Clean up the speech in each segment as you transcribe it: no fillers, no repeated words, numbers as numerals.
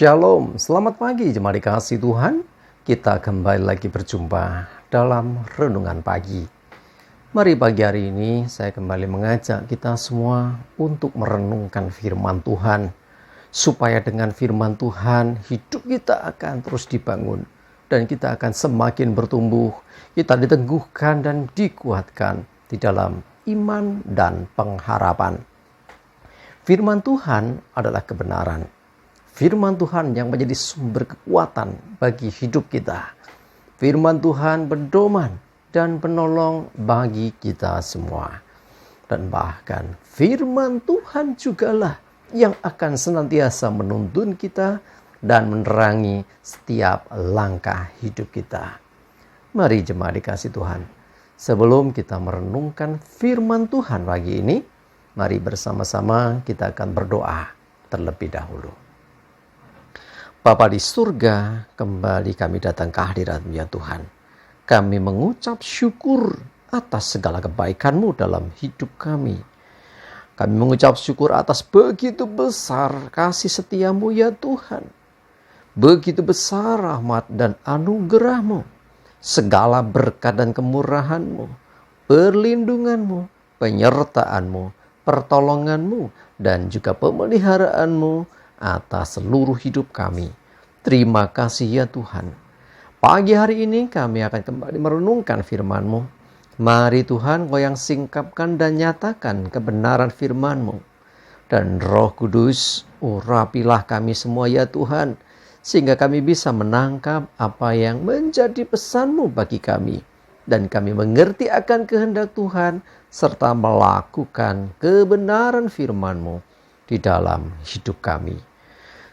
Shalom, selamat pagi jemaat dikasih Tuhan. Kita kembali lagi berjumpa dalam renungan pagi. Mari pagi hari ini saya kembali mengajak kita semua untuk merenungkan firman Tuhan. Supaya dengan firman Tuhan hidup kita akan terus dibangun. Dan kita akan semakin bertumbuh, kita diteguhkan dan dikuatkan di dalam iman dan pengharapan. Firman Tuhan adalah kebenaran. Firman Tuhan yang menjadi sumber kekuatan bagi hidup kita. Firman Tuhan pedoman dan penolong bagi kita semua. Dan bahkan firman Tuhan jugalah yang akan senantiasa menuntun kita dan menerangi setiap langkah hidup kita. Mari jemaat dikasih Tuhan, sebelum kita merenungkan firman Tuhan pagi ini, mari bersama-sama kita akan berdoa terlebih dahulu. Bapa di surga, kembali kami datang ke hadirat-Mu ya Tuhan. Kami mengucap syukur atas segala kebaikan-Mu dalam hidup kami. Kami mengucap syukur atas begitu besar kasih setia-Mu ya Tuhan. Begitu besar rahmat dan anugerah-Mu. Segala berkat dan kemurahan-Mu, perlindungan-Mu, penyertaan-Mu, pertolongan-Mu, dan juga pemeliharaan-Mu atas seluruh hidup kami. Terima kasih ya Tuhan. Pagi hari ini kami akan kembali merenungkan firman-Mu. Mari Tuhan, Kau yang singkapkan dan nyatakan kebenaran firman-Mu. Dan Roh Kudus, urapilah kami semua ya Tuhan, sehingga kami bisa menangkap apa yang menjadi pesan-Mu bagi kami. Dan kami mengerti akan kehendak Tuhan, serta melakukan kebenaran firman-Mu di dalam hidup kami.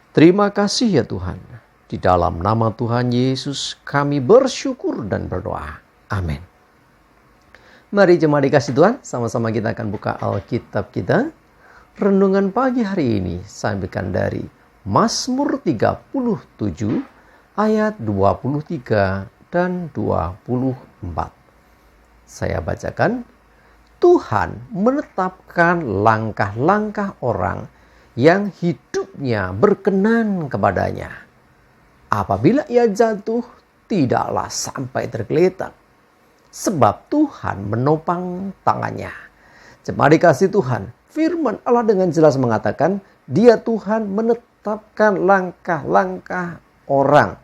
Terima kasih ya Tuhan. Di dalam nama Tuhan Yesus kami bersyukur dan berdoa. Amin. Mari jemaat dikasih Tuhan, sama-sama kita akan buka Alkitab kita. Renungan pagi hari ini saya ambilkan dari Mazmur 37 ayat 23 dan 24. Saya bacakan. Tuhan menetapkan langkah-langkah orang yang hidupnya berkenan kepadanya. Apabila ia jatuh, tidaklah sampai tergeletak, sebab Tuhan menopang tangannya. Jemaat dikasih Tuhan, firman Allah dengan jelas mengatakan, Dia Tuhan menetapkan langkah-langkah orang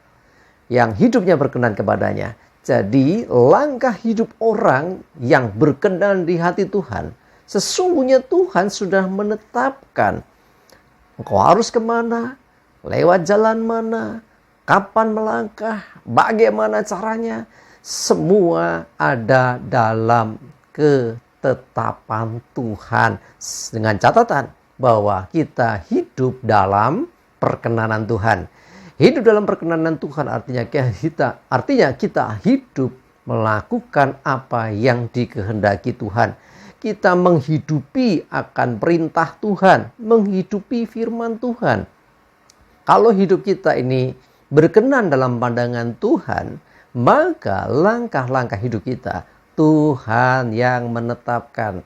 yang hidupnya berkenan kepadanya. Jadi langkah hidup orang yang berkenan di hati Tuhan, sesungguhnya Tuhan sudah menetapkan engkau harus kemana, lewat jalan mana, kapan melangkah, bagaimana caranya. Semua ada dalam ketetapan Tuhan. Dengan catatan bahwa kita hidup dalam perkenanan Tuhan. Hidup dalam perkenanan Tuhan artinya kita hidup melakukan apa yang dikehendaki Tuhan. Kita menghidupi akan perintah Tuhan, menghidupi firman Tuhan. Kalau hidup kita ini berkenan dalam pandangan Tuhan, maka langkah-langkah hidup kita Tuhan yang menetapkan.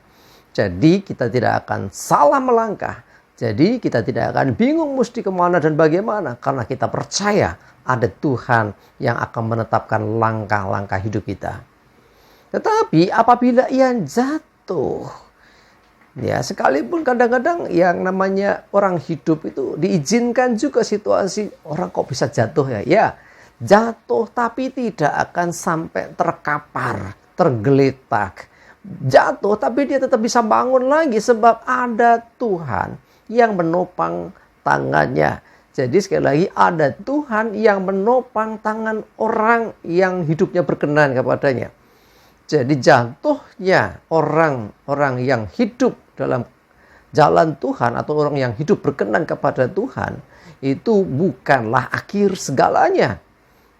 Jadi kita tidak akan salah melangkah. Jadi kita tidak akan bingung mesti kemana dan bagaimana. Karena kita percaya ada Tuhan yang akan menetapkan langkah-langkah hidup kita. Tetapi apabila ia jatuh, ya sekalipun kadang-kadang yang namanya orang hidup itu diizinkan juga situasi orang kok bisa jatuh ya. Ya, jatuh tapi tidak akan sampai terkapar, tergeletak. Jatuh tapi dia tetap bisa bangun lagi sebab ada Tuhan yang menopang tangannya. Jadi sekali lagi ada Tuhan yang menopang tangan orang yang hidupnya berkenan kepadanya. Jadi jatuhnya orang-orang yang hidup dalam jalan Tuhan atau orang yang hidup berkenan kepada Tuhan itu bukanlah akhir segalanya.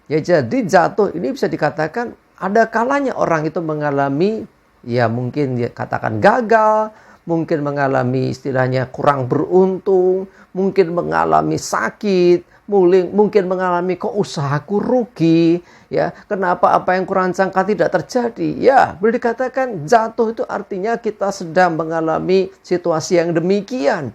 Ya, jadi jatuh ini bisa dikatakan ada kalanya orang itu mengalami ya mungkin dia katakan gagal, mungkin mengalami istilahnya kurang beruntung, mungkin mengalami sakit, mungkin mengalami kok usahaku rugi, ya kenapa apa yang kurancangkan tidak terjadi. Ya boleh dikatakan jatuh itu artinya kita sedang mengalami situasi yang demikian.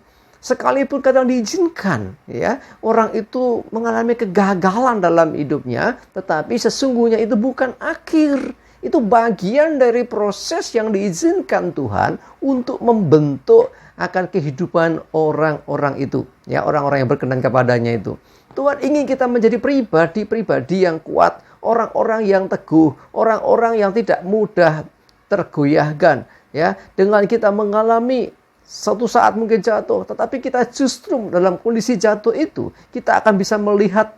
Sekalipun kadang diizinkan, ya, orang itu mengalami kegagalan dalam hidupnya, tetapi sesungguhnya itu bukan akhir. Itu bagian dari proses yang diizinkan Tuhan untuk membentuk akan kehidupan orang-orang itu, ya, orang-orang yang berkenan kepadanya itu. Tuhan ingin kita menjadi pribadi-pribadi yang kuat, orang-orang yang teguh, orang-orang yang tidak mudah tergoyahkan, ya, dengan kita mengalami suatu saat mungkin jatuh, tetapi kita justru dalam kondisi jatuh itu, kita akan bisa melihat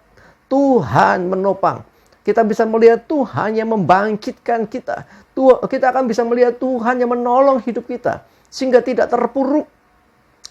Tuhan menopang. Kita bisa melihat Tuhan yang membangkitkan kita. Kita akan bisa melihat Tuhan yang menolong hidup kita. Sehingga tidak terpuruk.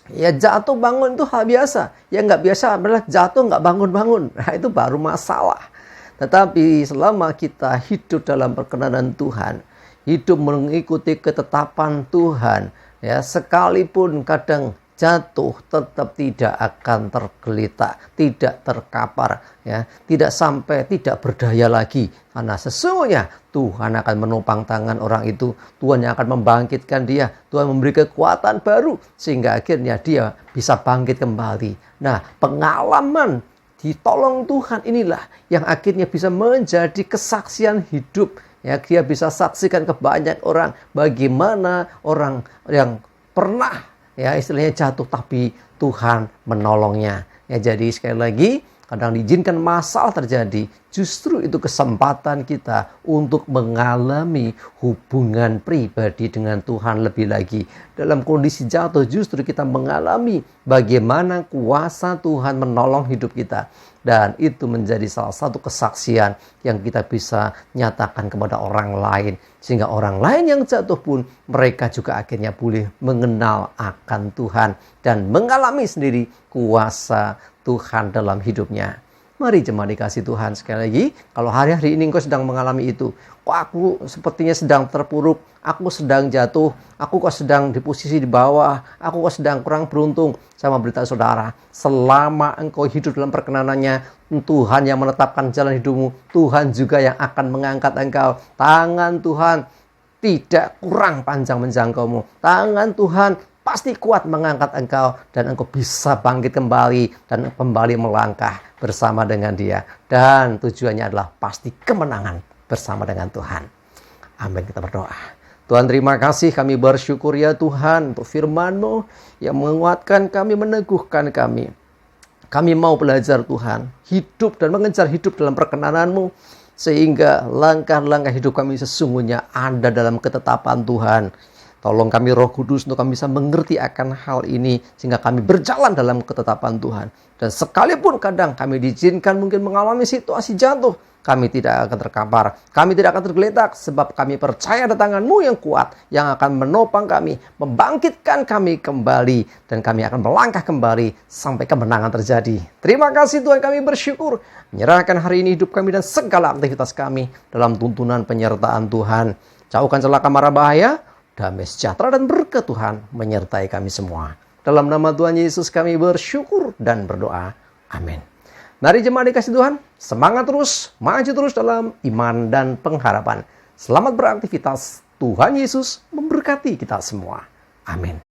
Ya, jatuh bangun itu hal biasa. Yang nggak biasa adalah jatuh nggak bangun-bangun. Nah, itu baru masalah. Tetapi selama kita hidup dalam perkenanan Tuhan, hidup mengikuti ketetapan Tuhan, ya, sekalipun kadang jatuh tetap tidak akan tergeletak, tidak terkapar, ya, tidak sampai tidak berdaya lagi, karena sesungguhnya Tuhan akan menopang tangan orang itu, Tuhan yang akan membangkitkan dia, Tuhan memberi kekuatan baru sehingga akhirnya dia bisa bangkit kembali. Nah, pengalaman ditolong Tuhan inilah yang akhirnya bisa menjadi kesaksian hidup. Ya, dia bisa saksikan ke banyak orang bagaimana orang yang pernah, ya, istilahnya jatuh tapi Tuhan menolongnya. Ya, jadi sekali lagi, kadang diizinkan masalah terjadi, justru itu kesempatan kita untuk mengalami hubungan pribadi dengan Tuhan lebih lagi. Dalam kondisi jatuh justru kita mengalami bagaimana kuasa Tuhan menolong hidup kita. Dan itu menjadi salah satu kesaksian yang kita bisa nyatakan kepada orang lain. Sehingga orang lain yang jatuh pun mereka juga akhirnya boleh mengenal akan Tuhan. Dan mengalami sendiri kuasa Tuhan dalam hidupnya. Mari jemaat dikasih Tuhan, sekali lagi, kalau hari-hari ini engkau sedang mengalami itu, kok aku sepertinya sedang terpuruk, aku sedang jatuh, aku kok sedang di posisi di bawah, aku kok sedang kurang beruntung. Saya mau beritahu saudara, selama engkau hidup dalam perkenanannya, Tuhan yang menetapkan jalan hidupmu, Tuhan juga yang akan mengangkat engkau. Tangan Tuhan tidak kurang panjang menjangkaumu. Tangan Tuhan pasti kuat mengangkat engkau dan engkau bisa bangkit kembali dan kembali melangkah bersama dengan Dia. Dan tujuannya adalah pasti kemenangan bersama dengan Tuhan. Amin, kita berdoa. Tuhan, terima kasih, kami bersyukur ya Tuhan untuk firman-Mu yang menguatkan kami, meneguhkan kami. Kami mau belajar Tuhan, hidup dan mengejar hidup dalam perkenanan-Mu, sehingga langkah-langkah hidup kami sesungguhnya ada dalam ketetapan Tuhan. Tolong kami Roh Kudus untuk kami bisa mengerti akan hal ini, sehingga kami berjalan dalam ketetapan Tuhan. Dan sekalipun kadang kami diizinkan mungkin mengalami situasi jatuh, kami tidak akan terkapar, kami tidak akan tergeletak, sebab kami percaya ada tangan-Mu yang kuat, yang akan menopang kami, membangkitkan kami kembali, dan kami akan melangkah kembali sampai kemenangan terjadi. Terima kasih Tuhan, kami bersyukur, menyerahkan hari ini hidup kami dan segala aktivitas kami dalam tuntunan penyertaan Tuhan. Jauhkan celaka mara bahaya, damai sejahtera dan berkat Tuhan menyertai kami semua. Dalam nama Tuhan Yesus kami bersyukur dan berdoa. Amin. Mari jemaat dikasih Tuhan, semangat terus, maju terus dalam iman dan pengharapan. Selamat beraktivitas. Tuhan Yesus memberkati kita semua. Amin.